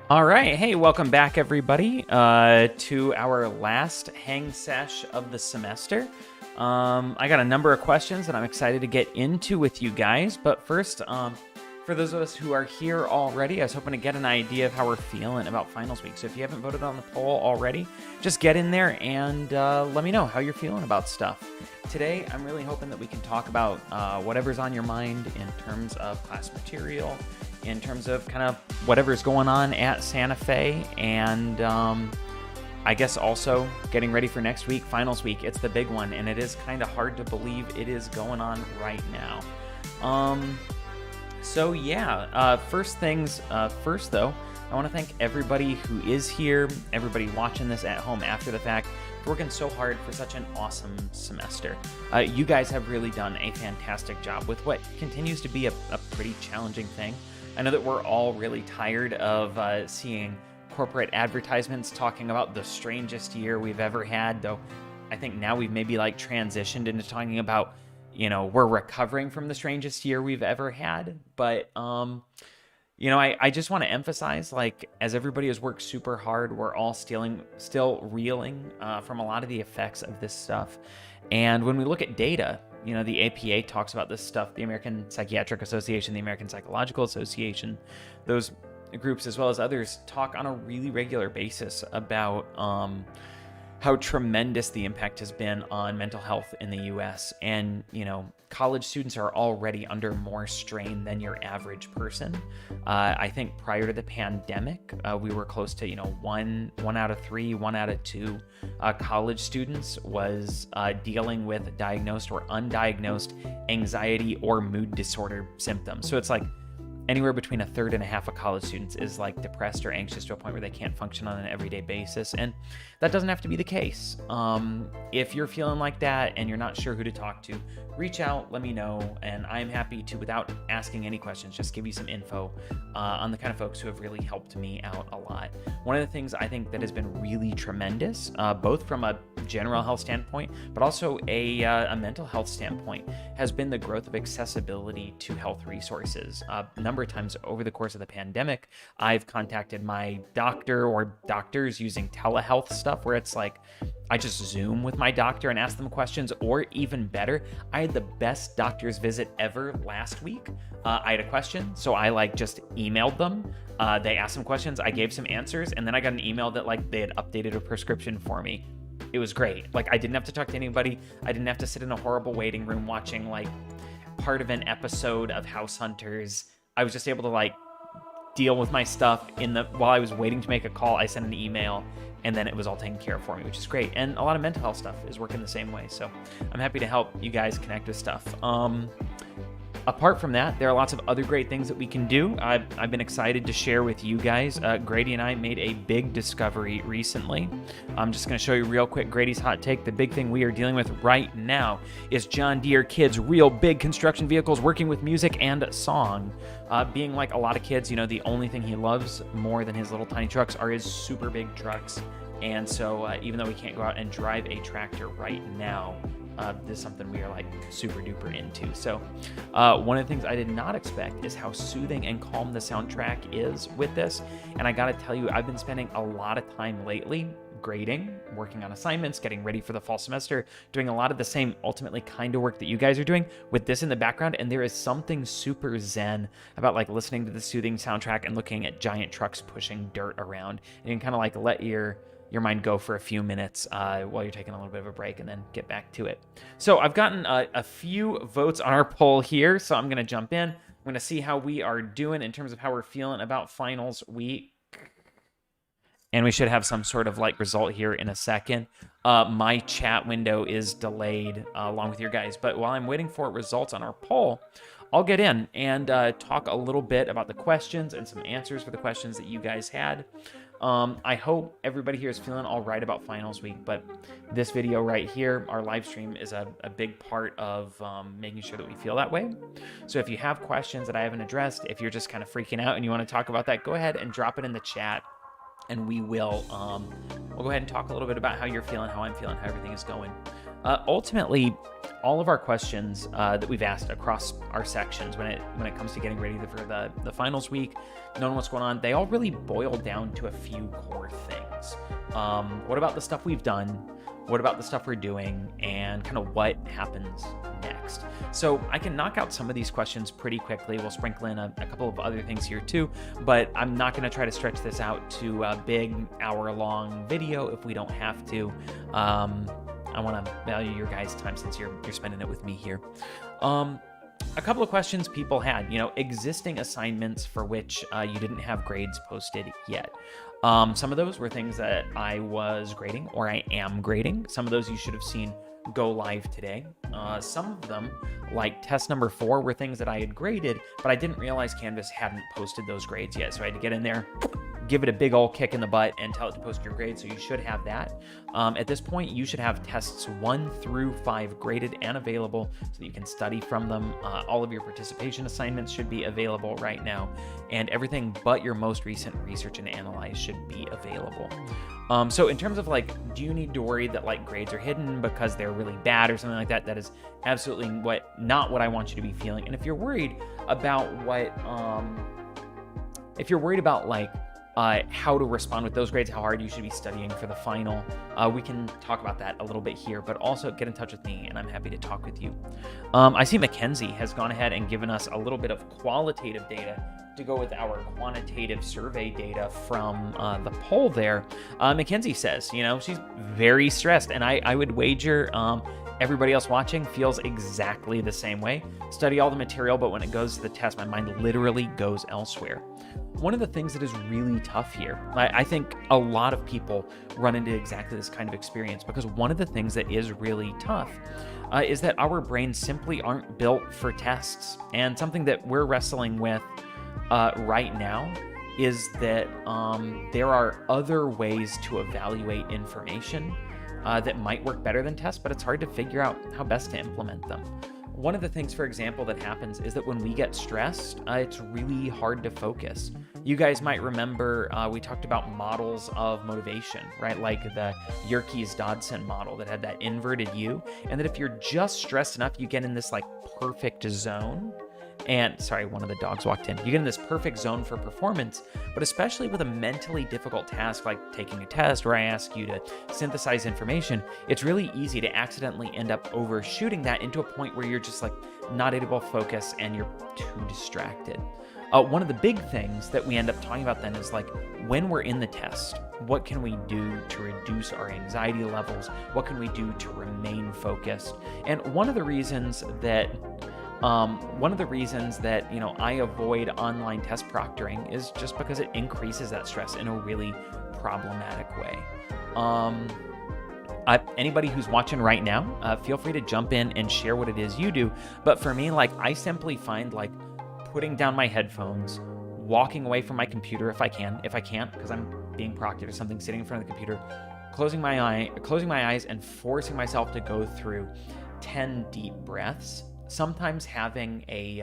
All right. Hey, welcome back, everybody, to our last hang sesh of the semester. I got a number of questions that I'm excited to get into with you guys. But first, for those of us who are here already, I was hoping to get an idea of how we're feeling about finals week. So if you haven't voted on the poll already, just get in there and let me know how you're feeling about stuff. Today, I'm really hoping that we can talk about whatever's on your mind in terms of class material, in terms of kind of whatever's going on at Santa Fe, and I guess also getting ready for next week, finals week. It's the big one, and it is kind of hard to believe it is going on right now. So yeah, first things first though, I want to thank everybody who is here, everybody watching this at home after the fact, for working so hard for such an awesome semester. You guys have really done a fantastic job with what continues to be a pretty challenging thing. I know that we're all really tired of seeing corporate advertisements talking about the strangest year we've ever had, though I think now we've maybe like transitioned into talking about, you know, we're recovering from the strangest year we've ever had. But, you know, I just want to emphasize, like, as everybody has worked super hard, we're all still reeling from a lot of the effects of this stuff. And when we look at data, you know, the APA talks about this stuff, the American Psychiatric Association, the American Psychological Association, those groups as well as others talk on a really regular basis about how tremendous the impact has been on mental health in the US. And, you know, college students are already under more strain than your average person. I think prior to the pandemic, we were close to, you know, one out of three, 1 out of 2 college students was dealing with diagnosed or undiagnosed anxiety or mood disorder symptoms. So it's like anywhere between a third and a half of college students is like depressed or anxious to a point where they can't function on an everyday basis. And that doesn't have to be the case. If you're feeling like that and you're not sure who to talk to, reach out, let me know. And I'm happy to, without asking any questions, just give you some info on the kind of folks who have really helped me out a lot. One of the things I think that has been really tremendous, both from a general health standpoint, but also a mental health standpoint, has been the growth of accessibility to health resources. A number of times over the course of the pandemic, I've contacted my doctor or doctors using telehealth stuff where it's like, I just Zoom with my doctor and ask them questions, or even better, I had the best doctor's visit ever last week. I had a question, so I like just emailed them. They asked some questions, I gave some answers, and then I got an email that like they had updated a prescription for me. It was great. Like, I didn't have to talk to anybody. I didn't have to sit in a horrible waiting room watching like part of an episode of House Hunters. I was just able to like deal with my stuff while I was waiting to make a call. I sent an email and then it was all taken care of for me, which is great. And a lot of mental health stuff is working the same way. So I'm happy to help you guys connect with stuff. Apart from that, there are lots of other great things that we can do. I've been excited to share with you guys. Grady and I made a big discovery recently. I'm just going to show you real quick Grady's hot take. The big thing we are dealing with right now is John Deere kids, real big construction vehicles working with music and song. Being like a lot of kids, you know, the only thing he loves more than his little tiny trucks are his super big trucks. And so even though we can't go out and drive a tractor right now, this is something we are like super duper into. So one of the things I did not expect is how soothing and calm the soundtrack is with this. And I gotta tell you, I've been spending a lot of time lately grading, working on assignments, getting ready for the fall semester, doing a lot of the same ultimately kind of work that you guys are doing with this in the background. And there is something super zen about like listening to the soothing soundtrack and looking at giant trucks pushing dirt around. And you can kind of like let your mind go for a few minutes while you're taking a little bit of a break and then get back to it. So I've gotten a few votes on our poll here, so I'm going to jump in. I'm going to see how we are doing in terms of how we're feeling about finals week. And we should have some sort of like result here in a second. My chat window is delayed along with your guys, but while I'm waiting for results on our poll, I'll get in and talk a little bit about the questions and some answers for the questions that you guys had. I hope everybody here is feeling all right about finals week, but this video right here, our live stream, is a big part of making sure that we feel that way. So if you have questions that I haven't addressed, if you're just kind of freaking out and you want to talk about that, go ahead and drop it in the chat, and we'll go ahead and talk a little bit about how you're feeling, how I'm feeling, how everything is going. Ultimately, all of our questions that we've asked across our sections when it comes to getting ready for the finals week, knowing what's going on, they all really boil down to a few core things. What about the stuff we've done? What about the stuff we're doing? And kind of what happens next? So I can knock out some of these questions pretty quickly. We'll sprinkle in a couple of other things here too, but I'm not going to try to stretch this out to a big hour-long video if we don't have to. I want to value your guys' time since you're spending it with me here. A couple of questions people had, existing assignments for which you didn't have grades posted yet. Some of those were things that I was grading or I am grading. Some of those you should have seen go live today. Some of them, like test number 4, were things that I had graded, but I didn't realize Canvas hadn't posted those grades yet. So I had to get in there, give it a big old kick in the butt and tell it to post your grade. So you should have that. At this point, you should have tests 1 through 5 graded and available so that you can study from them. All of your participation assignments should be available right now, and everything but your most recent research and analyze should be available. So in terms of do you need to worry that grades are hidden because they're really bad or something like that? That is absolutely not what I want you to be feeling. And if you're worried about how to respond with those grades, how hard you should be studying for the final, we can talk about that a little bit here, but also get in touch with me and I'm happy to talk with you. I see Mackenzie has gone ahead and given us a little bit of qualitative data to go with our quantitative survey data from the poll there. Mackenzie says, she's very stressed, and I would wager everybody else watching feels exactly the same way. Study all the material, but when it goes to the test, my mind literally goes elsewhere. One of the things that is really tough here, I think a lot of people run into exactly this kind of experience, because one of the things that is really tough is that our brains simply aren't built for tests. And something that we're wrestling with right now is that there are other ways to evaluate information that might work better than tests, but it's hard to figure out how best to implement them. One of the things, for example, that happens is that when we get stressed, it's really hard to focus. You guys might remember we talked about models of motivation, right? Like the Yerkes-Dodson model that had that inverted U, and that if you're just stressed enough, you get in this perfect zone. And sorry, one of the dogs walked in. You get in this perfect zone for performance, but especially with a mentally difficult task like taking a test where I ask you to synthesize information, it's really easy to accidentally end up overshooting that into a point where you're just not able to focus and you're too distracted. One of the big things that we end up talking about then is when we're in the test, what can we do to reduce our anxiety levels? What can we do to remain focused? And one of the reasons that I avoid online test proctoring is just because it increases that stress in a really problematic way. Anybody who's watching right now, feel free to jump in and share what it is you do. But for me, I simply find putting down my headphones, walking away from my computer if I can't, because I'm being proctored or something, sitting in front of the computer, closing my eyes and forcing myself to go through 10 deep breaths. Sometimes having a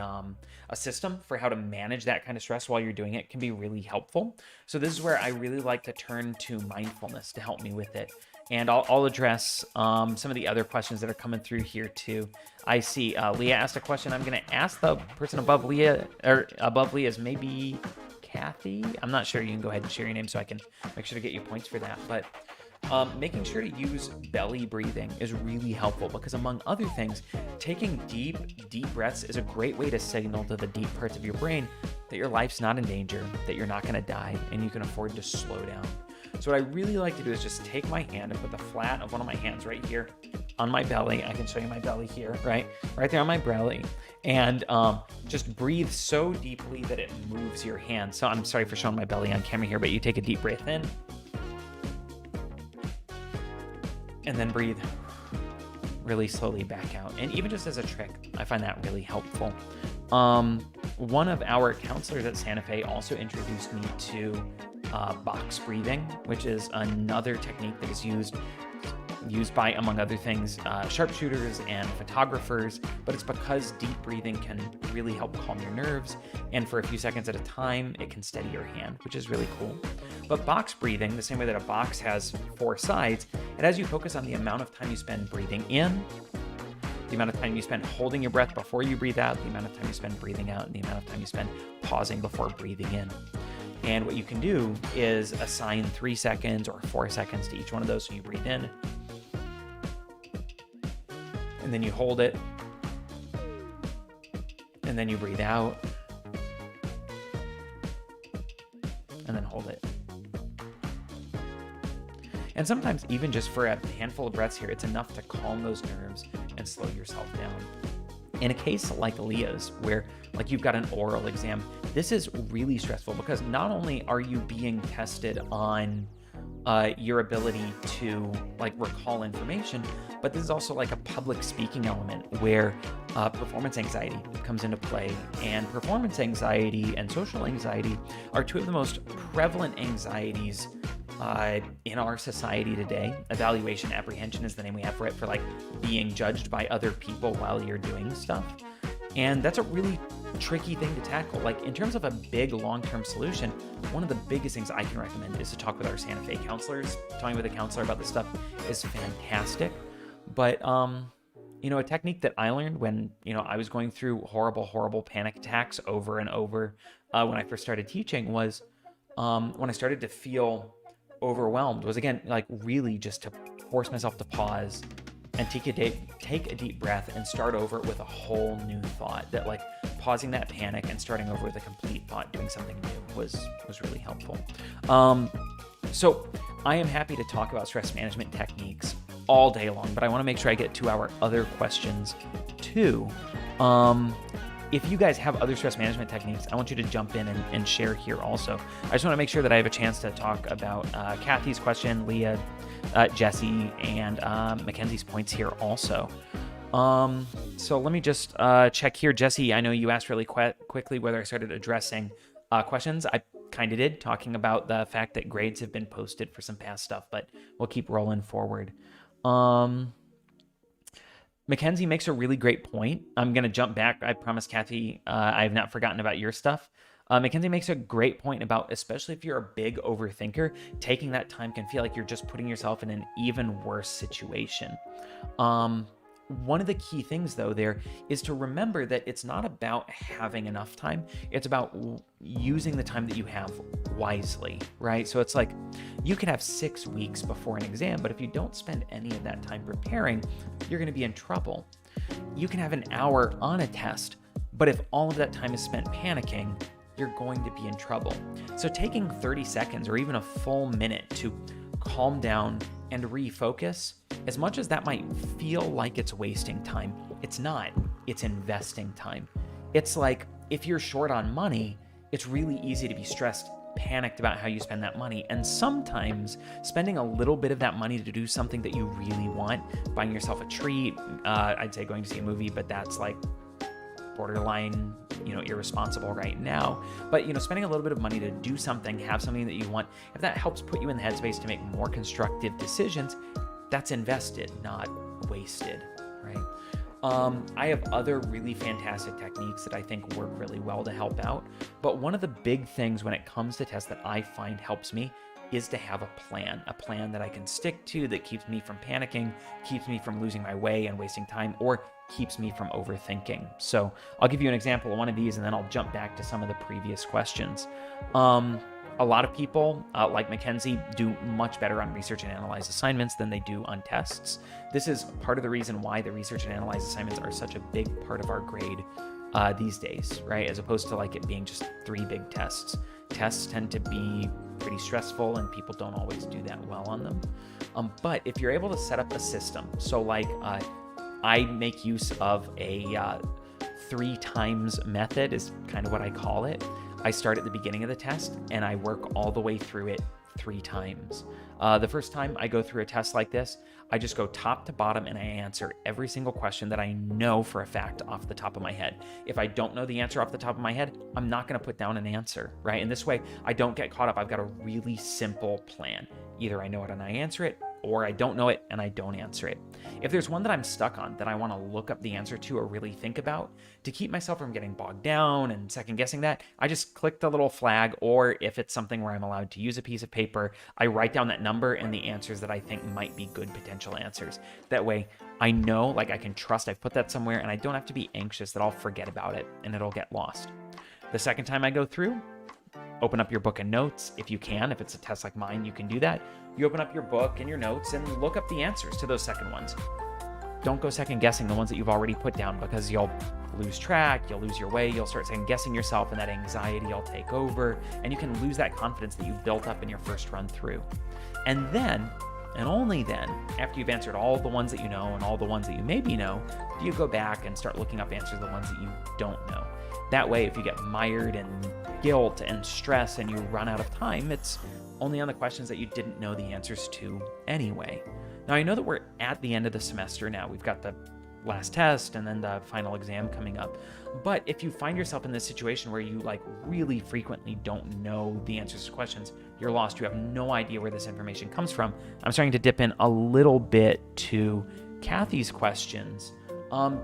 system for how to manage that kind of stress while you're doing it can be really helpful. So this is where I really like to turn to mindfulness to help me with it. And I'll address some of the other questions that are coming through here too. I see Leah asked a question. I'm going to ask the person above Leah, or above Leah is maybe Kathy. I'm not sure. You can go ahead and share your name so I can make sure to get you points for that. But making sure to use belly breathing is really helpful because, among other things, taking deep breaths is a great way to signal to the deep parts of your brain that your life's not in danger, that you're not going to die, and you can afford to slow down. So what I really like to do is just take my hand and put the flat of one of my hands right here on my belly. I can show you my belly here, right there on my belly, and just breathe so deeply that it moves your hand. So I'm sorry for showing my belly on camera here, but you take a deep breath in, and then breathe really slowly back out. And even just as a trick, I find that really helpful. One of our counselors at Santa Fe also introduced me to box breathing, which is another technique that is used used by, among other things, sharpshooters and photographers, but it's because deep breathing can really help calm your nerves, and for a few seconds at a time, it can steady your hand, which is really cool. But box breathing, the same way that a box has 4 sides, it has you focus on the amount of time you spend breathing in, the amount of time you spend holding your breath before you breathe out, the amount of time you spend breathing out, and the amount of time you spend pausing before breathing in. And what you can do is assign 3 seconds or 4 seconds to each one of those. So you breathe in, and then you hold it, and then you breathe out, and then hold it. And sometimes even just for a handful of breaths here, it's enough to calm those nerves and slow yourself down. In a case like Leah's, where like you've got an oral exam, this is really stressful because not only are you being tested on your ability to like recall information, but this is also like a public speaking element where performance anxiety comes into play. And performance anxiety and social anxiety are 2 of the most prevalent anxieties in our society today. Evaluation apprehension is the name we have for it, for like being judged by other people while you're doing stuff. And that's a really tricky thing to tackle. Like in terms of a big long-term solution, one of the biggest things I can recommend is to talk with our Santa Fe counselors. Talking with a counselor about this stuff is fantastic. But, you know, a technique that I learned when, you know, I was going through horrible panic attacks over and over when I first started teaching was when I started to feel overwhelmed was, again, like really just to force myself to pause and take a deep breath and start over with a whole new thought. That like pausing that panic and starting over with a complete thought, doing something new was really helpful. So I am happy to talk about stress management techniques all day long, but I want to make sure I get to our other questions too. If you guys have other stress management techniques, I want you to jump in and share here also. I just want to make sure that I have a chance to talk about Kathy's question, Leah, Jesse, and Mackenzie's points here also. So let me just check here. Jesse, I know you asked really quickly whether I started addressing questions. I kind of did, talking about the fact that grades have been posted for some past stuff, but we'll keep rolling forward. Mackenzie makes a really great point. I'm going to jump back. I promise, Kathy, I have not forgotten about your stuff. Mackenzie makes a great point about, especially if you're a big overthinker, taking that time can feel like you're just putting yourself in an even worse situation. One of the key things, though, there is to remember that it's not about having enough time. It's about using the time that you have wisely, right? So it's like you can have 6 weeks before an exam, but if you don't spend any of that time preparing, you're going to be in trouble. You can have an hour on a test, but if all of that time is spent panicking, you're going to be in trouble. So taking 30 seconds or even a full minute to calm down and refocus, as much as that might feel like it's wasting time, it's not. It's investing time. It's like if you're short on money, it's really easy to be stressed, panicked about how you spend that money. And sometimes spending a little bit of that money to do something that you really want, buying yourself a treat, I'd say going to see a movie, but that's like borderline, irresponsible right now. But, spending a little bit of money to do something, have something that you want, if that helps put you in the headspace to make more constructive decisions, that's invested, not wasted, right? I have other really fantastic techniques that I think work really well to help out. But one of the big things when it comes to tests that I find helps me is to have a plan that I can stick to, that keeps me from panicking, keeps me from losing my way and wasting time, or keeps me from overthinking. So I'll give you an example of one of these, and then I'll jump back to some of the previous questions. A lot of people, like Mackenzie, do much better on research and analyze assignments than they do on tests. This is part of the reason why the research and analyze assignments are such a big part of our grade these days, right? As opposed to like it being just 3 big tests. Tests tend to be pretty stressful and people don't always do that well on them. But if you're able to set up a system, so like I make use of a 3 times method is kind of what I call it. I start at the beginning of the test and I work all the way through it 3 times. The first time I go through a test like this, I just go top to bottom and I answer every single question that I know for a fact off the top of my head. If I don't know the answer off the top of my head, I'm not going to put down an answer, right? And this way I don't get caught up. I've got a really simple plan. Either I know it and I answer it, or I don't know it and I don't answer it. If there's one that I'm stuck on that I want to look up the answer to or really think about, to keep myself from getting bogged down and second guessing that, I just click the little flag, or if it's something where I'm allowed to use a piece of paper, I write down that number and the answers that I think might be good potential answers. That way I know, like, I can trust I've put that somewhere and I don't have to be anxious that I'll forget about it and it'll get lost. The second time I go through, open up your book and notes if you can. If it's a test like mine, you can do that. You open up your book and your notes and look up the answers to those second ones. Don't go second guessing the ones that you've already put down, because you'll lose track, you'll lose your way, you'll start second guessing yourself, and that anxiety will take over, and you can lose that confidence that you've built up in your first run through. And then, and only then, after you've answered all the ones that you know and all the ones that you maybe know, do you go back and start looking up answers to the ones that you don't know. That way, if you get mired in guilt and stress and you run out of time, it's only on the questions that you didn't know the answers to anyway. Now, I know that we're at the end of the semester now. We've got the last test and then the final exam coming up. But if you find yourself in this situation where you really frequently don't know the answers to questions, you're lost, you have no idea where this information comes from, I'm starting to dip in a little bit to Kathy's questions.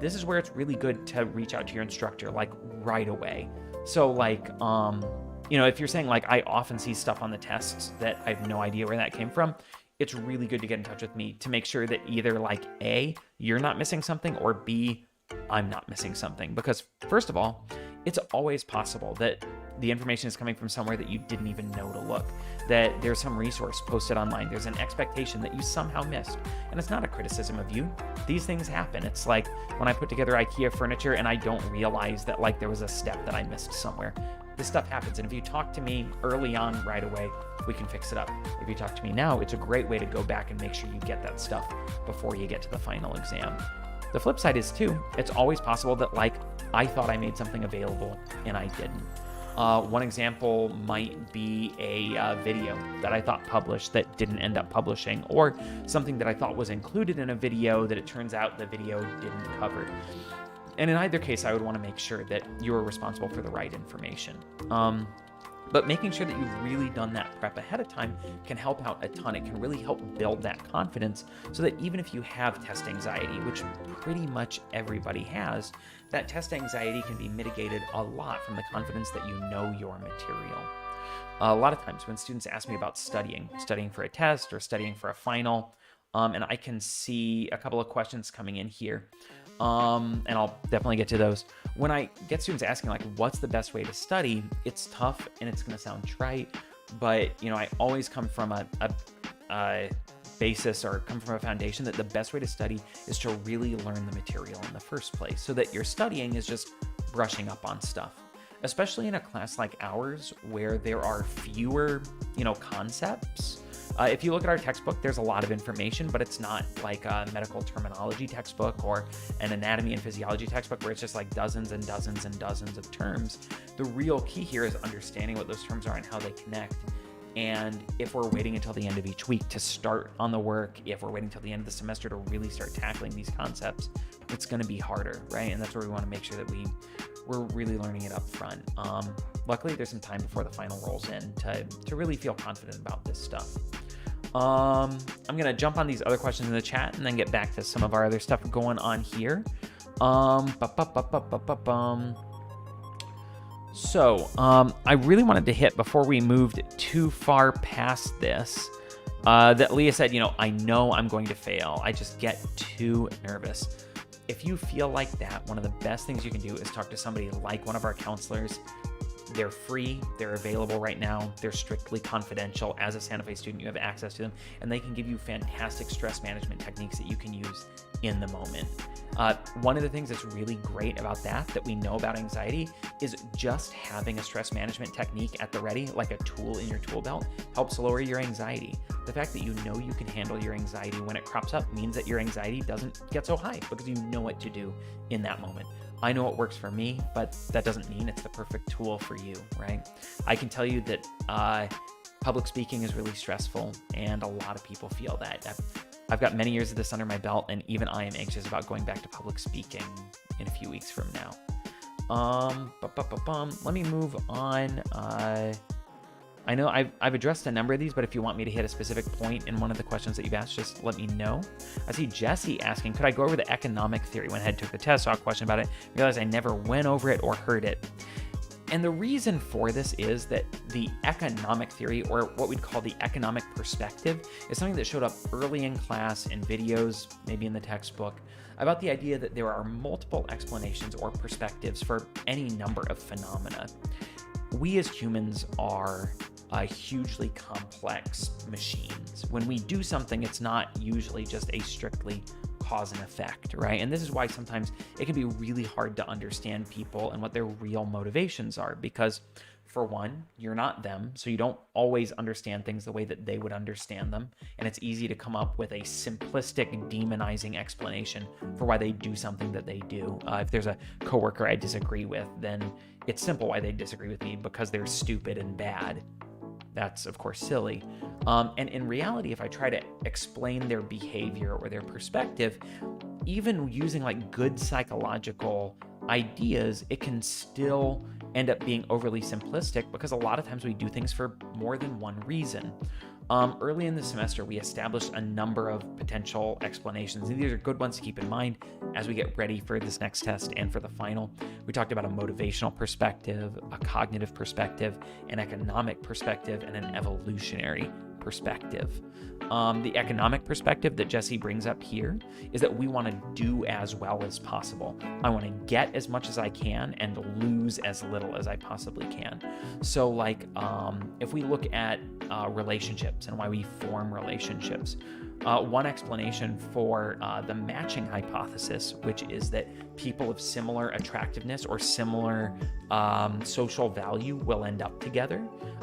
This is where it's really good to reach out to your instructor right away. So if you're saying I often see stuff on the tests that I have no idea where that came from, it's really good to get in touch with me to make sure that either A, you're not missing something, or B, I'm not missing something. Because first of all, it's always possible that the information is coming from somewhere that you didn't even know to look, that there's some resource posted online, there's an expectation that you somehow missed. And it's not a criticism of you. These things happen. It's like when I put together IKEA furniture and I don't realize that there was a step that I missed somewhere. This stuff happens. And if you talk to me early on right away, we can fix it up. If you talk to me now, it's a great way to go back and make sure you get that stuff before you get to the final exam. The flip side is too, it's always possible that I thought I made something available and I didn't. One example might be a video that I thought published that didn't end up publishing, or something that I thought was included in a video that it turns out the video didn't cover. And in either case, I would want to make sure that you are responsible for the right information. But making sure that you've really done that prep ahead of time can help out a ton. It can really help build that confidence so that even if you have test anxiety, which pretty much everybody has, that test anxiety can be mitigated a lot from the confidence that you know your material. A lot of times when students ask me about studying for a test or studying for a final, and I can see a couple of questions coming in here, and I'll definitely get to those. When I get students asking what's the best way to study, it's tough and it's going to sound trite, but I always come from a basis, or come from a foundation, that the best way to study is to really learn the material in the first place, so that your studying is just brushing up on stuff. Especially in a class like ours where there are fewer, concepts. If you look at our textbook, there's a lot of information, but it's not like a medical terminology textbook or an anatomy and physiology textbook where it's just dozens and dozens and dozens of terms. The real key here is understanding what those terms are and how they connect. And if we're waiting until the end of each week to start on the work, if we're waiting until the end of the semester to really start tackling these concepts, it's going to be harder, right? And that's where we want to make sure that we're really learning it up front. Luckily, there's some time before the final rolls in to really feel confident about this stuff. I'm going to jump on these other questions in the chat and then get back to some of our other stuff going on here. So, I really wanted to hit, before we moved too far past this, that Leah said, I know I'm going to fail. I just get too nervous. If you feel like that, one of the best things you can do is talk to somebody like one of our counselors. They're free, they're available right now, they're strictly confidential. As a Santa Fe student, you have access to them, and they can give you fantastic stress management techniques that you can use in the moment. One of the things that's really great about that we know about anxiety is just having a stress management technique at the ready, like a tool in your tool belt, helps lower your anxiety. The fact that you know you can handle your anxiety when it crops up means that your anxiety doesn't get so high, because you know what to do in that moment. I know what works for me, but that doesn't mean it's the perfect tool for you, right? I can tell you that public speaking is really stressful, and a lot of people feel that. I've got many years of this under my belt, and even I am anxious about going back to public speaking in a few weeks from now. Let me move on. I know I've addressed a number of these, but if you want me to hit a specific point in one of the questions that you've asked, just let me know. I see Jesse asking, could I go over the economic theory? When I had took the test, saw a question about it, realized I never went over it or heard it. And the reason for this is that the economic theory, or what we'd call the economic perspective, is something that showed up early in class, in videos, maybe in the textbook, about the idea that there are multiple explanations or perspectives for any number of phenomena. We as humans are hugely complex machines. When we do something, it's not usually just a strictly cause and effect, right? And this is why sometimes it can be really hard to understand people and what their real motivations are, because for one, you're not them, so you don't always understand things the way that they would understand them, and it's easy to come up with a simplistic, demonizing explanation for why they do something that they do. If there's a coworker I disagree with, then it's simple why they disagree with me, because they're stupid and bad. That's, of course, silly. And in reality, if I try to explain their behavior or their perspective, even using like good psychological ideas, it can still end up being overly simplistic, because a lot of times we do things for more than one reason. Early in the semester, we established a number of potential explanations, and these are good ones to keep in mind as we get ready for this next test and for the final. We talked about a motivational perspective, a cognitive perspective, an economic perspective, and an evolutionary perspective. The economic perspective that Jesse brings up here is that we want to do as well as possible. I want to get as much as I can and lose as little as I possibly can. So like if we look at relationships and why we form relationships, one explanation for the matching hypothesis, which is that people of similar attractiveness or similar social value will end up together.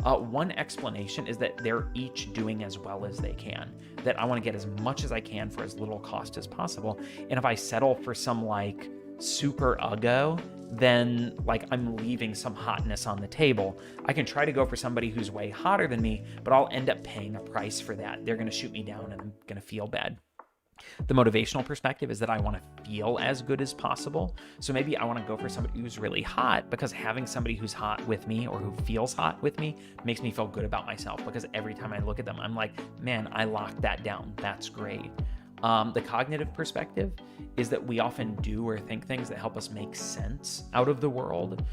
One explanation is that they're each doing as well as they can, that I want to get as much as I can for as little cost as possible. And if I settle for some like super uggo, then like I'm leaving some hotness on the table. I can try to go for somebody who's way hotter than me, but I'll end up paying a price for that. They're going to shoot me down and I'm going to feel bad. The motivational perspective is that I want to feel as good as possible. So maybe I want to go for somebody who's really hot, because having somebody who's hot with me or who feels hot with me makes me feel good about myself, because every time I look at them, I'm like, man, I locked that down. That's great. The cognitive perspective is that we often do or think things that help us make sense out of the world.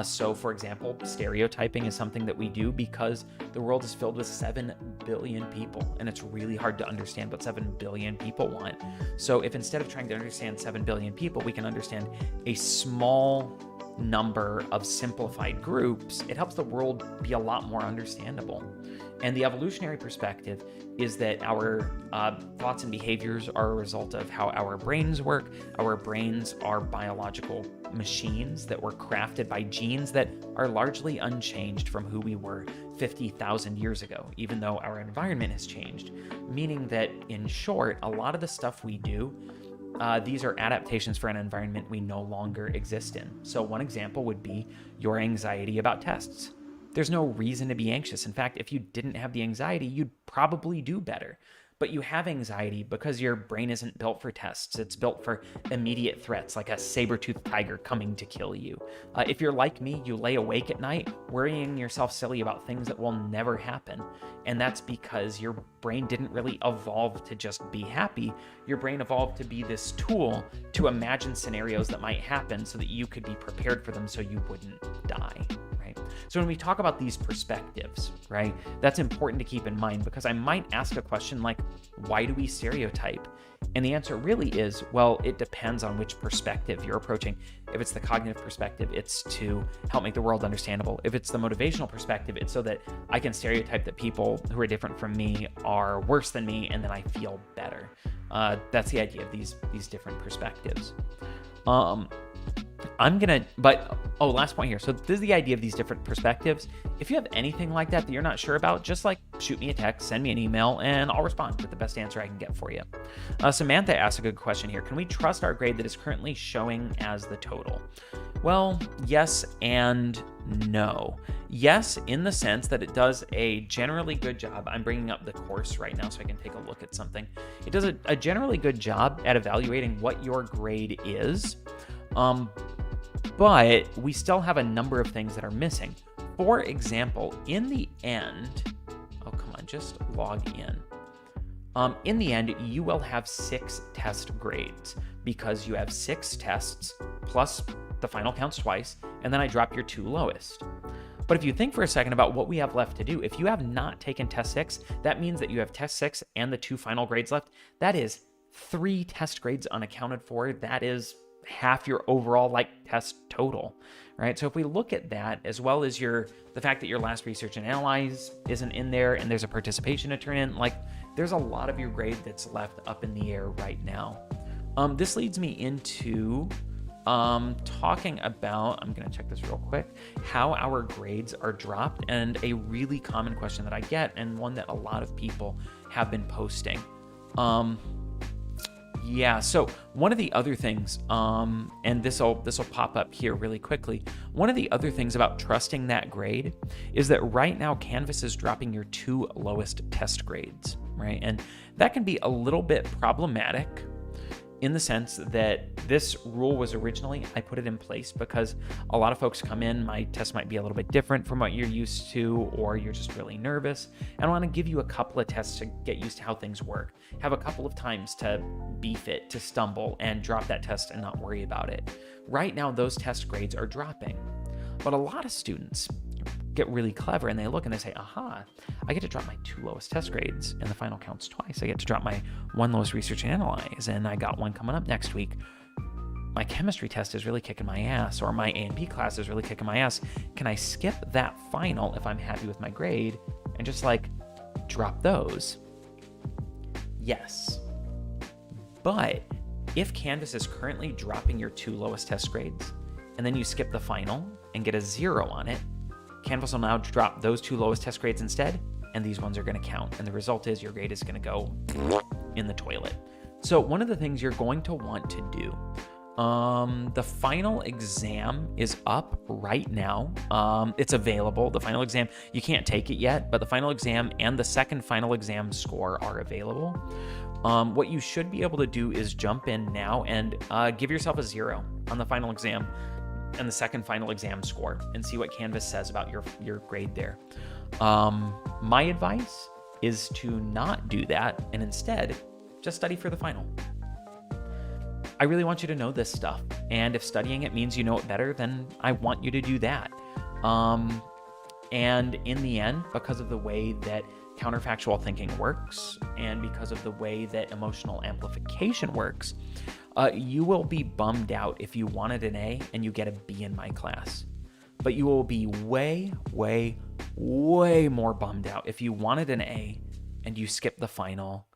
So for example, stereotyping is something that we do because the world is filled with 7 billion people, and it's really hard to understand what 7 billion people want. So if instead of trying to understand 7 billion people, we can understand a small number of simplified groups, it helps the world be a lot more understandable. And the evolutionary perspective is that our thoughts and behaviors are a result of how our brains work. Our brains are biological machines that were crafted by genes that are largely unchanged from who we were 50,000 years ago, even though our environment has changed. Meaning that, in short, a lot of the stuff we do, these are adaptations for an environment we no longer exist in. So one example would be your anxiety about tests. There's no reason to be anxious. In fact, if you didn't have the anxiety, you'd probably do better. But you have anxiety because your brain isn't built for tests. It's built for immediate threats, like a saber-toothed tiger coming to kill you. If you're like me, you lay awake at night worrying yourself silly about things that will never happen. And that's because your brain didn't really evolve to just be happy. Your brain evolved to be this tool to imagine scenarios that might happen so that you could be prepared for them so you wouldn't die. So when we talk about these perspectives, right, that's important to keep in mind, because I might ask a question like, why do we stereotype? And the answer really is, well, it depends on which perspective you're approaching. If it's the cognitive perspective, it's to help make the world understandable. If it's the motivational perspective, it's so that I can stereotype that people who are different from me are worse than me, and then I feel better. That's the idea of these different perspectives. Last point here. So this is the idea of these different perspectives. If you have anything like that you're not sure about, just like shoot me a text, send me an email, and I'll respond with the best answer I can get for you. Samantha asked a good question here. Can we trust our grade that is currently showing as the total? Well, yes and no. Yes, in the sense that it does a generally good job. I'm bringing up the course right now so I can take a look at something. It does a generally good job at evaluating what your grade is. But we still have a number of things that are missing. For example, in the end, oh, come on, just log in. In the end, you will have 6 test grades because you have 6 tests plus the final counts twice, and then I drop your 2 lowest. But if you think for a second about what we have left to do, if you have not taken test 6, that means that you have test 6 and the 2 final grades left. That is 3 test grades unaccounted for. That is half your overall test total, right? So if we look at that, as well as the fact that your last research and analyze isn't in there and there's a participation to turn in, there's a lot of your grade that's left up in the air right now. This leads me into talking about, I'm going to check this real quick, how our grades are dropped, and a really common question that I get, and one that a lot of people have been posting. So one of the other things, and this'll pop up here really quickly, one of the other things about trusting that grade is that right now Canvas is dropping your 2 lowest test grades, right? And that can be a little bit problematic in the sense that this rule was originally, I put it in place because a lot of folks come in, my test might be a little bit different from what you're used to, or you're just really nervous. And I want to give you a couple of tests to get used to how things work. Have a couple of times to beef it, to stumble, and drop that test and not worry about it. Right now, those test grades are dropping. But a lot of students get really clever and they look and they say, aha, I get to drop my 2 lowest test grades and the final counts twice. I get to drop my 1 lowest research and analyze, and I got one coming up next week. My chemistry test is really kicking my ass, or my A&P class is really kicking my ass. Can I skip that final if I'm happy with my grade and just drop those? Yes. But if Canvas is currently dropping your 2 lowest test grades and then you skip the final and get a 0 on it, Canvas will now drop those 2 lowest test grades instead, and these ones are going to count. And the result is your grade is going to go in the toilet. So one of the things you're going to want to do, the final exam is up right now. It's available. The final exam, you can't take it yet, but the final exam and the second final exam score are available. What you should be able to do is jump in now and give yourself a 0 on the final exam and the second final exam score and see what Canvas says about your grade there. My advice is to not do that and instead just study for the final. I really want you to know this stuff, and if studying it means you know it better, then I want you to do that. And in the end, because of the way that counterfactual thinking works and because of the way that emotional amplification works, you will be bummed out if you wanted an A and you get a B in my class. But you will be way, way, way more bummed out if you wanted an A and you skip the final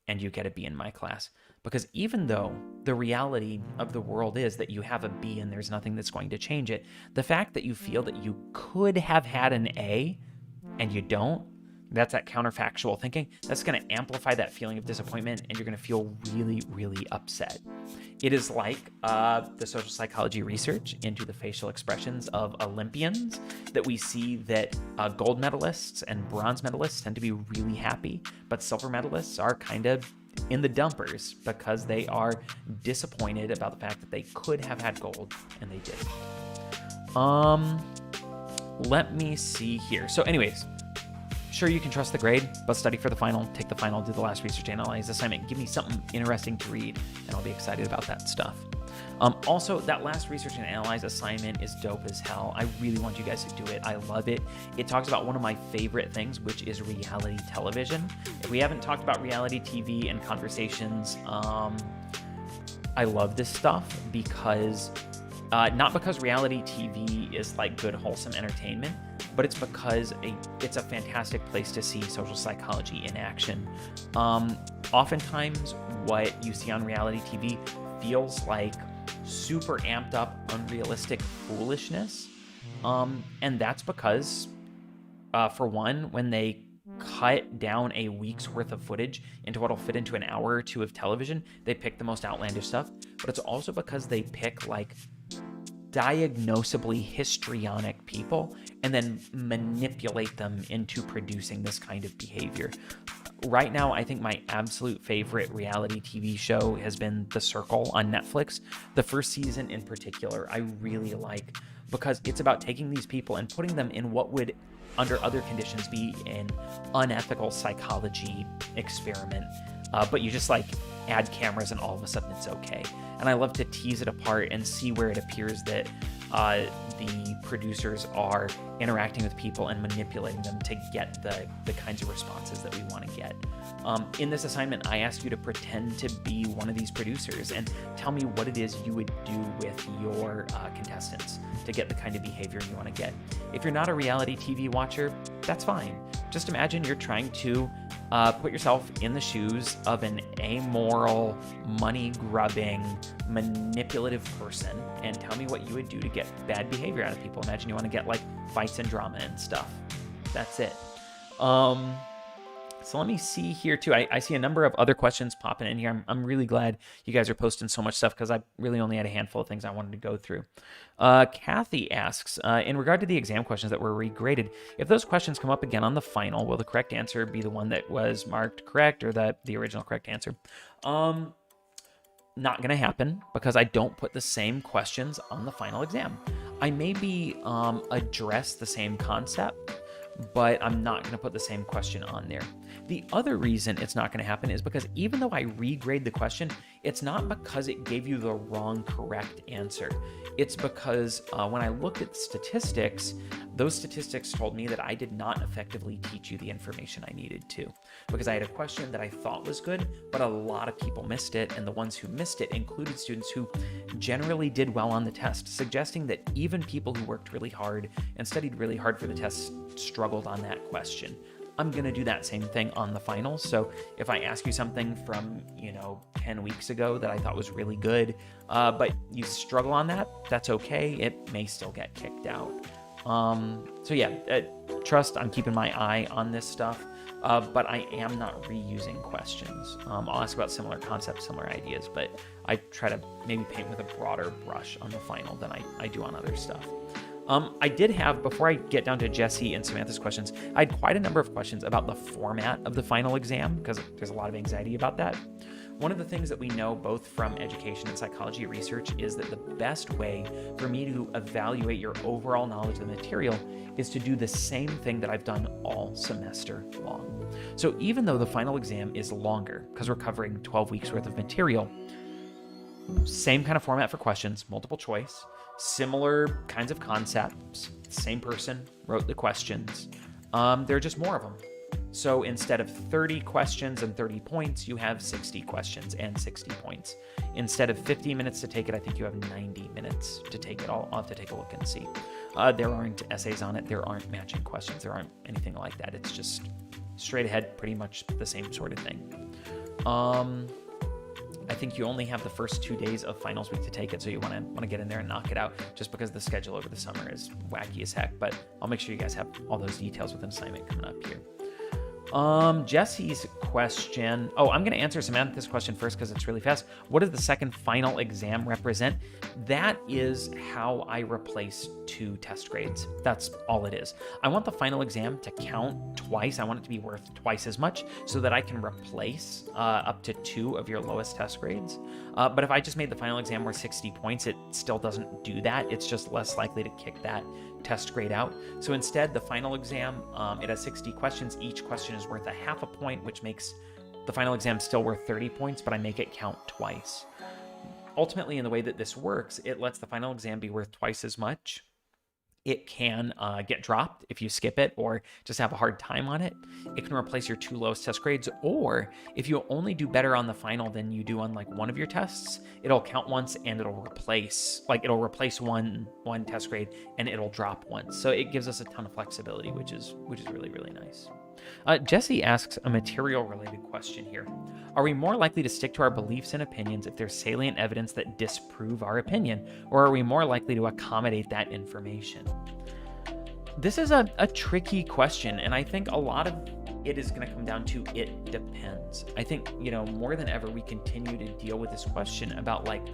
and you get a B in my class. Because even though the reality of the world is that you have a B and there's nothing that's going to change it, the fact that you feel that you could have had an A and you don't, that's that counterfactual thinking. That's going to amplify that feeling of disappointment, and you're going to feel really, really upset. It is like the social psychology research into the facial expressions of Olympians that we see that gold medalists and bronze medalists tend to be really happy, but silver medalists are kind of in the dumpers because they are disappointed about the fact that they could have had gold and they didn't. Let me see here. So anyways, sure, you can trust the grade, but study for the final, take the final, do the last research analyze assignment, give me something interesting to read, and I'll be excited about that stuff. Also, that last research and analyze assignment is dope as hell. I really want you guys to do it. I love it. It talks about one of my favorite things, which is reality television. If we haven't talked about reality TV and conversations, I love this stuff because, not because reality TV is like good, wholesome entertainment, but it's because it's a fantastic place to see social psychology in action. Oftentimes, what you see on reality TV feels like super amped up, unrealistic foolishness. And that's because, for one, when they cut down a week's worth of footage into what'll fit into an hour or two of television, they pick the most outlandish stuff. But it's also because they pick like diagnosably histrionic people and then manipulate them into producing this kind of behavior. Right now, I think my absolute favorite reality TV show has been The Circle on Netflix. The first season in particular, I really like because it's about taking these people and putting them in what would, under other conditions, be an unethical psychology experiment. But you just like add cameras and all of a sudden it's okay. And I love to tease it apart and see where it appears that the producers are interacting with people and manipulating them to get the kinds of responses that we want to get. In this assignment, I asked you to pretend to be one of these producers and tell me what it is you would do with your contestants to get the kind of behavior you want to get. If you're not a reality TV watcher, that's fine. Just imagine you're trying to put yourself in the shoes of an amoral, money-grubbing, manipulative person and tell me what you would do to get bad behavior out of people. Imagine you want to get like fights and drama and stuff. That's it. So let me see here too. I see a number of other questions popping in here. I'm really glad you guys are posting so much stuff because I really only had a handful of things I wanted to go through. Kathy asks, in regard to the exam questions that were regraded, if those questions come up again on the final, will the correct answer be the one that was marked correct or the original correct answer? Not going to happen because I don't put the same questions on the final exam. I maybe address the same concept, but I'm not going to put the same question on there. The other reason it's not going to happen is because even though I regrade the question, it's not because it gave you the wrong correct answer. It's because when I looked at statistics, those statistics told me that I did not effectively teach you the information I needed to. Because I had a question that I thought was good, but a lot of people missed it, and the ones who missed it included students who generally did well on the test, suggesting that even people who worked really hard and studied really hard for the test struggled on that question. I'm going to do that same thing on the finals. So if I ask you something from, 10 weeks ago that I thought was really good, but you struggle on that, that's okay. It may still get kicked out. So yeah, trust I'm keeping my eye on this stuff, but I am not reusing questions. I'll ask about similar concepts, similar ideas, but I try to maybe paint with a broader brush on the final than I do on other stuff. I did have, before I get down to Jesse and Samantha's questions, I had quite a number of questions about the format of the final exam because there's a lot of anxiety about that. One of the things that we know both from education and psychology research is that the best way for me to evaluate your overall knowledge of the material is to do the same thing that I've done all semester long. So even though the final exam is longer, because we're covering 12 weeks worth of material, same kind of format for questions, multiple choice, similar kinds of concepts, same person wrote the questions. There are just more of them. So instead of 30 questions and 30 points, you have 60 questions and 60 points. Instead of 50 minutes to take it, I think you have 90 minutes to take it. I'll have to take a look and see. There aren't essays on it. There aren't matching questions. There aren't anything like that. It's just straight ahead, pretty much the same sort of thing. I think you only have the first 2 days of finals week to take it, so you want to get in there and knock it out just because the schedule over the summer is wacky as heck, but I'll make sure you guys have all those details with an assignment coming up here. Jesse's question. Oh, I'm going to answer Samantha's question first because it's really fast. What does the second final exam represent? That is how I replace 2 test grades. That's all it is. I want the final exam to count twice. I want it to be worth twice as much so that I can replace up to 2 of your lowest test grades. But if I just made the final exam worth 60 points, it still doesn't do that. It's just less likely to kick that test grade out. So instead, the final exam, it has 60 questions. Each question is worth a half a point, which makes the final exam still worth 30 points, but I make it count twice. Ultimately, in the way that this works, it lets the final exam be worth twice as much. It can get dropped if you skip it or just have a hard time on it. It can replace your 2 lowest test grades, or if you only do better on the final than you do on like one of your tests, it'll count once and it'll replace one test grade and it'll drop once. So it gives us a ton of flexibility, which is really, really nice. Jesse asks a material-related question here. Are we more likely to stick to our beliefs and opinions if there's salient evidence that disprove our opinion, or are we more likely to accommodate that information? This is a tricky question, and I think a lot of it is going to come down to it depends. I think, more than ever, we continue to deal with this question about like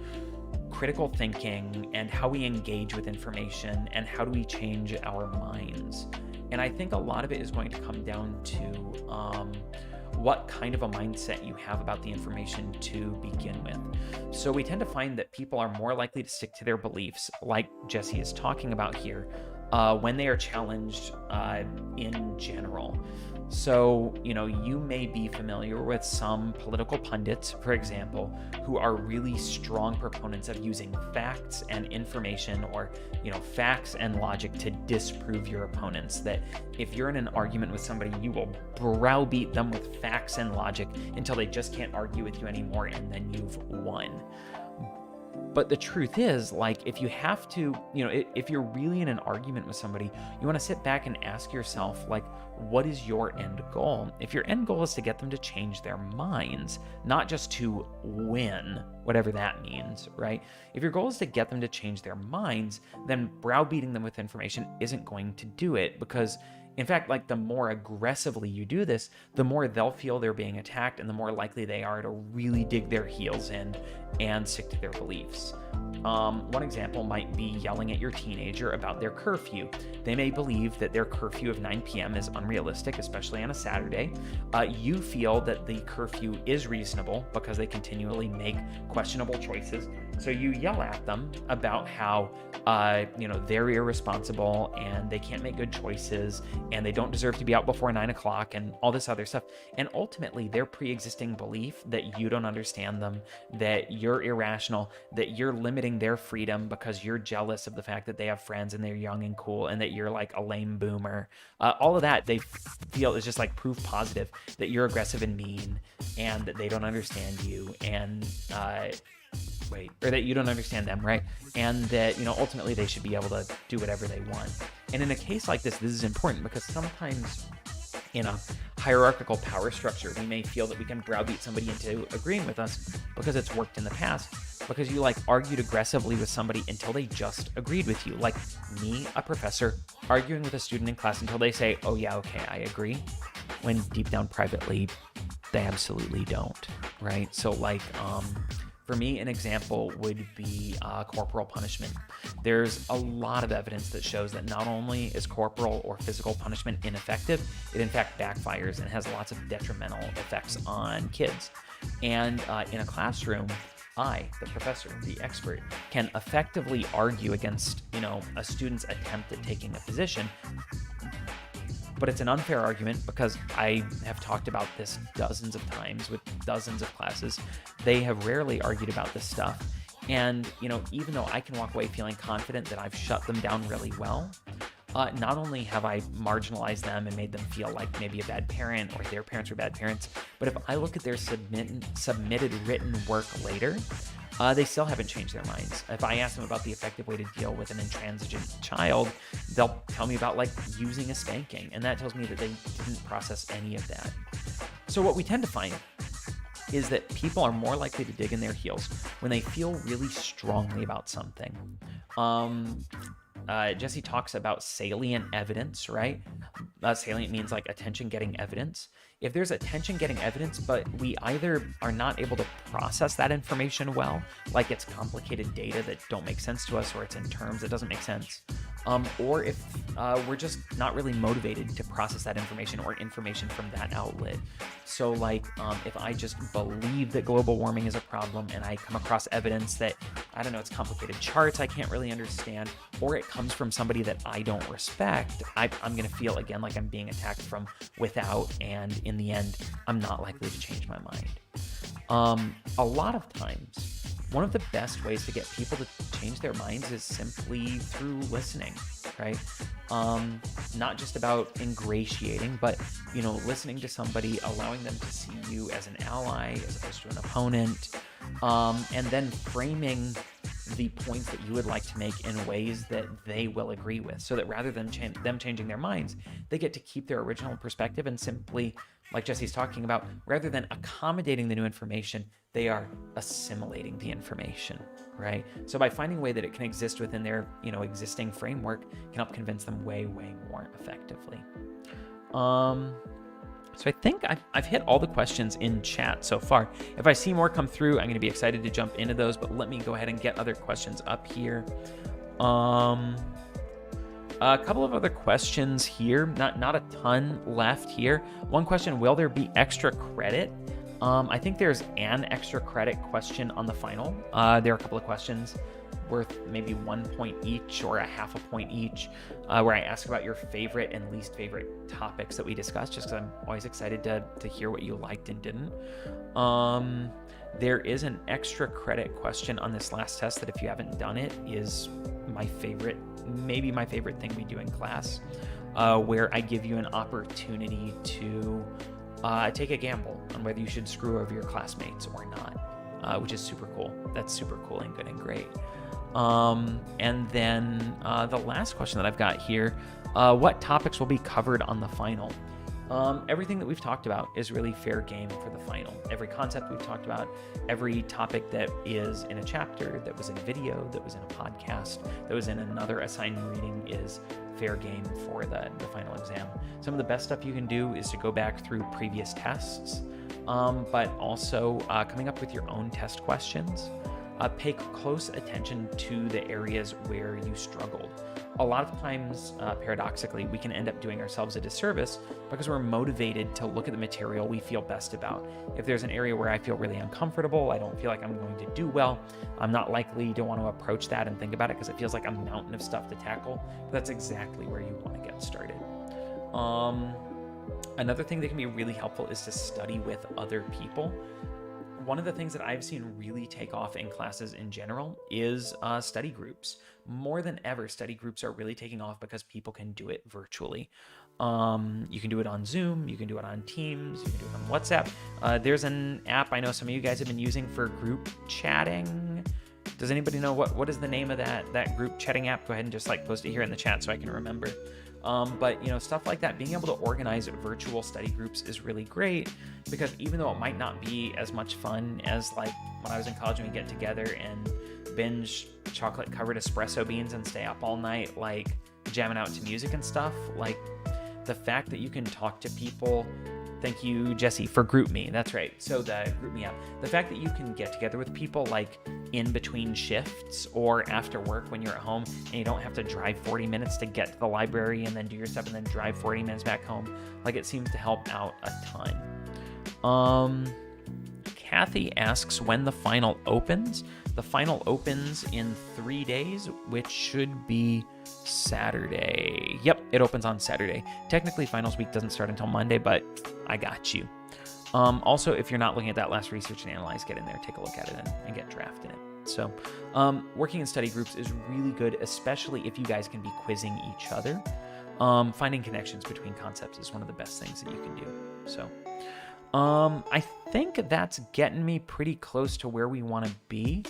critical thinking and how we engage with information and how do we change our minds. And I think a lot of it is going to come down to what kind of a mindset you have about the information to begin with. So we tend to find that people are more likely to stick to their beliefs, like Jesse is talking about here, when they are challenged in general. So, you may be familiar with some political pundits, for example, who are really strong proponents of using facts and information, or, facts and logic to disprove your opponents. That if you're in an argument with somebody, you will browbeat them with facts and logic until they just can't argue with you anymore, and then you've won. But the truth is, if you have to, if you're really in an argument with somebody, you want to sit back and ask yourself, what is your end goal? If your end goal is to get them to change their minds, not just to win, whatever that means, right? If your goal is to get them to change their minds, then browbeating them with information isn't going to do it, because in fact, the more aggressively you do this, the more they'll feel they're being attacked, and the more likely they are to really dig their heels in and stick to their beliefs. One example might be yelling at your teenager about their curfew. They may believe that their curfew of 9 p.m. is unrealistic, especially on a Saturday. You feel that the curfew is reasonable because they continually make questionable choices. So you yell at them about how, they're irresponsible and they can't make good choices and they don't deserve to be out before 9 o'clock and all this other stuff. And ultimately, their pre-existing belief that you don't understand them, that you're irrational, that you're limiting their freedom because you're jealous of the fact that they have friends and they're young and cool and that you're like a lame boomer. All of that they feel is just proof positive that you're aggressive and mean and that they don't understand you and or that you don't understand them, right? And that, ultimately they should be able to do whatever they want. And in a case like this is important because sometimes in a hierarchical power structure, we may feel that we can browbeat somebody into agreeing with us because it's worked in the past, because you argued aggressively with somebody until they just agreed with you. Like me, a professor, arguing with a student in class until they say, oh yeah, okay, I agree, when deep down privately, they absolutely don't, right? So for me, an example would be corporal punishment. There's a lot of evidence that shows that not only is corporal or physical punishment ineffective, it in fact backfires and has lots of detrimental effects on kids. And in a classroom, I, the professor, the expert, can effectively argue against, a student's attempt at taking a position. But it's an unfair argument because I have talked about this dozens of times with dozens of classes. They have rarely argued about this stuff. And, even though I can walk away feeling confident that I've shut them down really well, not only have I marginalized them and made them feel like maybe a bad parent or their parents were bad parents, but if I look at their submitted written work later, they still haven't changed their minds. If I ask them about the effective way to deal with an intransigent child, they'll tell me about using a spanking. And that tells me that they didn't process any of that. So what we tend to find is that people are more likely to dig in their heels when they feel really strongly about something. Jesse talks about salient evidence, right? Salient means attention-getting evidence. If there's attention-getting evidence, but we either are not able to process that information well, like it's complicated data that don't make sense to us, or it's in terms that doesn't make sense, or if we're just not really motivated to process that information or information from that outlet. So if I just believe that global warming is a problem and I come across evidence that, it's complicated charts I can't really understand, or it comes from somebody that I don't respect, I'm going to feel again like I'm being attacked from without, and in the end, I'm not likely to change my mind. A lot of times, one of the best ways to get people to change their minds is simply through listening, right? Not just about ingratiating, but, listening to somebody, allowing them to see you as an ally as opposed to an opponent, and then framing the points that you would like to make in ways that they will agree with, so that rather than them changing their minds, they get to keep their original perspective and simply, like Jesse's talking about, rather than accommodating the new information, they are assimilating the information, right? So by finding a way that it can exist within their, existing framework, can help convince them way, way more effectively. So I think I've hit all the questions in chat so far. If I see more come through, I'm going to be excited to jump into those, but let me go ahead and get other questions up here. A couple of other questions here, not a ton left here. One question, will there be extra credit? I think there's an extra credit question on the final. There are a couple of questions worth maybe 1 point each or a half a point each, where I ask about your favorite and least favorite topics that we discussed, just because I'm always excited to hear what you liked and didn't. There is an extra credit question on this last test that, if you haven't done it, is my favorite, maybe my favorite thing we do in class, where I give you an opportunity to take a gamble on whether you should screw over your classmates or not, which is super cool. That's super cool and good and great. And then the last question that I've got here, what topics will be covered on the final? Everything that we've talked about is really fair game for the final. Every concept we've talked about, every topic that is in a chapter, that was in a video, that was in a podcast, that was in another assigned reading is fair game for the final exam. Some of the best stuff you can do is to go back through previous tests, but also coming up with your own test questions. Pay close attention to the areas where you struggled. A lot of times, paradoxically, we can end up doing ourselves a disservice because we're motivated to look at the material we feel best about. If there's an area where I feel really uncomfortable, I don't feel like I'm going to do well, I'm not likely to want to approach that and think about it because it feels like a mountain of stuff to tackle. But that's exactly where you want to get started. Another thing that can be really helpful is to study with other people. One of the things that I've seen really take off in classes in general is study groups. More than ever, study groups are really taking off because people can do it virtually. You can do it on Zoom, you can do it on Teams, you can do it on WhatsApp. There's an app I know some of you guys have been using for group chatting. Does anybody know what is the name of that group chatting app? Go ahead and just post it here in the chat so I can remember. But stuff like that, being able to organize virtual study groups is really great, because even though it might not be as much fun as when I was in college and we get together and binge chocolate covered espresso beans and stay up all night jamming out to music and stuff, the fact that you can talk to people. Thank you, Jesse, for GroupMe. That's right. So the GroupMe app, the fact that you can get together with people in between shifts or after work when you're at home, and you don't have to drive 40 minutes to get to the library and then do your stuff and then drive 40 minutes back home. It seems to help out a ton. Kathy asks when the final opens. The final opens in 3 days, which should be Saturday. Yep, it opens on Saturday. Technically, finals week doesn't start until Monday, but I got you. Also, if you're not looking at that last research and analyze, get in there, take a look at it, and get drafted in it. So working in study groups is really good, especially if you guys can be quizzing each other. Finding connections between concepts is one of the best things that you can do. So I think that's getting me pretty close to where we want to be.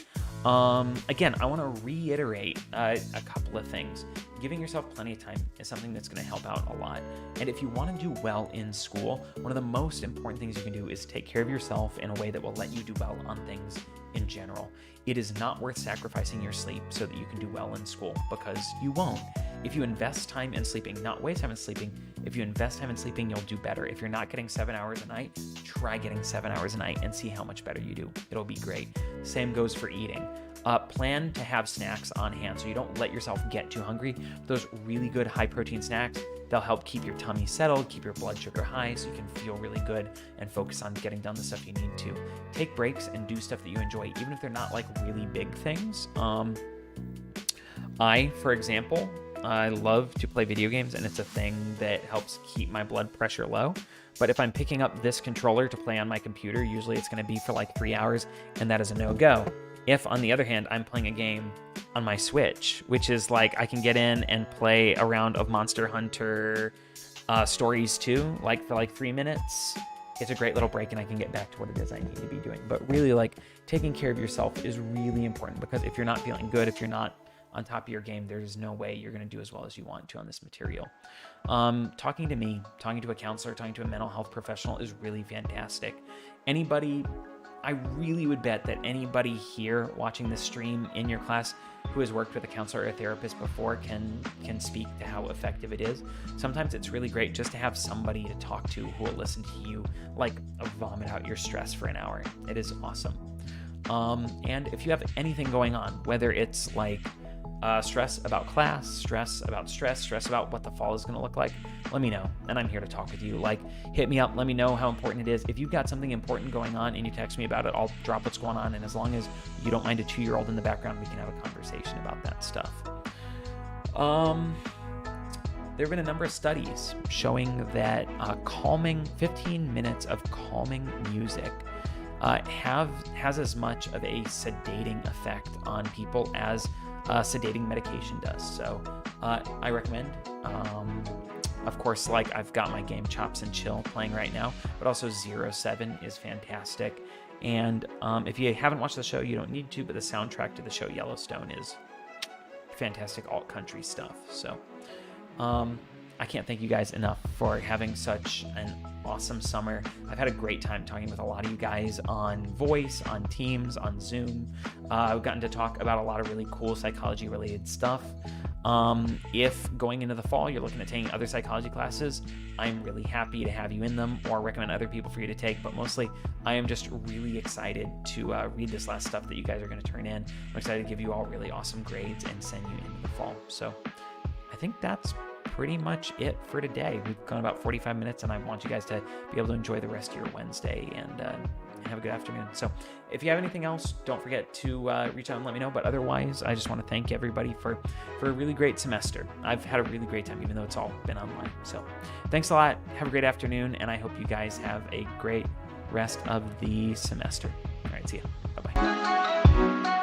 Again, I want to reiterate a couple of things. Giving yourself plenty of time is something that's going to help out a lot. And if you want to do well in school, one of the most important things you can do is take care of yourself in a way that will let you do well on things in general. It is not worth sacrificing your sleep so that you can do well in school, because you won't. If you invest time in sleeping, not waste time in sleeping, if you invest time in sleeping, you'll do better. If you're not getting 7 hours a night, try getting 7 hours a night and see how much better you do. It'll be great. Same goes for eating. Plan to have snacks on hand so you don't let yourself get too hungry. Those really good high protein snacks, they'll help keep your tummy settled, keep your blood sugar high so you can feel really good and focus on getting done the stuff you need to. Take breaks and do stuff that you enjoy, even if they're not really big things. For example, I love to play video games, and it's a thing that helps keep my blood pressure low. But if I'm picking up this controller to play on my computer, usually it's going to be for 3 hours, and that is a no-go. If, on the other hand, I'm playing a game on my Switch, which is I can get in and play a round of Monster Hunter Stories 2, for 3 minutes, it's a great little break and I can get back to what it is I need to be doing. But really, taking care of yourself is really important, because if you're not feeling good, if you're not on top of your game, there's no way you're going to do as well as you want to on this material. Talking to me, talking to a counselor, talking to a mental health professional is really fantastic. I really would bet that anybody here watching this stream in your class who has worked with a counselor or a therapist before can speak to how effective it is. Sometimes it's really great just to have somebody to talk to who will listen to you vomit out your stress for an hour. It is awesome. And if you have anything going on, whether it's stress about class, stress about what the fall is going to look like, let me know. And I'm here to talk with you. Like, hit me up. Let me know how important it is. If you've got something important going on and you text me about it, I'll drop what's going on. And as long as you don't mind a 2-year-old in the background, we can have a conversation about that stuff. There have been a number of studies showing that 15 minutes of calming music has as much of a sedating effect on people as sedating medication does. So I recommend, of course, like I've got my game Chops and Chill playing right now, but also 07 is fantastic. And if you haven't watched the show, you don't need to, but the soundtrack to the show Yellowstone is fantastic alt country stuff. So I can't thank you guys enough for having such an awesome summer. I've had a great time talking with a lot of you guys on Voice, on Teams, on Zoom. We've gotten to talk about a lot of really cool psychology related stuff. If going into the fall you're looking at taking other psychology classes, I'm really happy to have you in them or recommend other people for you to take, but mostly I am just really excited to read this last stuff that you guys are going to turn in. I'm excited to give you all really awesome grades and send you into the fall. So I think that's pretty much it for today. We've gone about 45 minutes and I want you guys to be able to enjoy the rest of your Wednesday and have a good afternoon. So if you have anything else, don't forget to reach out and let me know. But otherwise, I just want to thank everybody for a really great semester. I've had a really great time, even though it's all been online. So thanks a lot. Have a great afternoon. And I hope you guys have a great rest of the semester. All right, see ya. Bye-bye.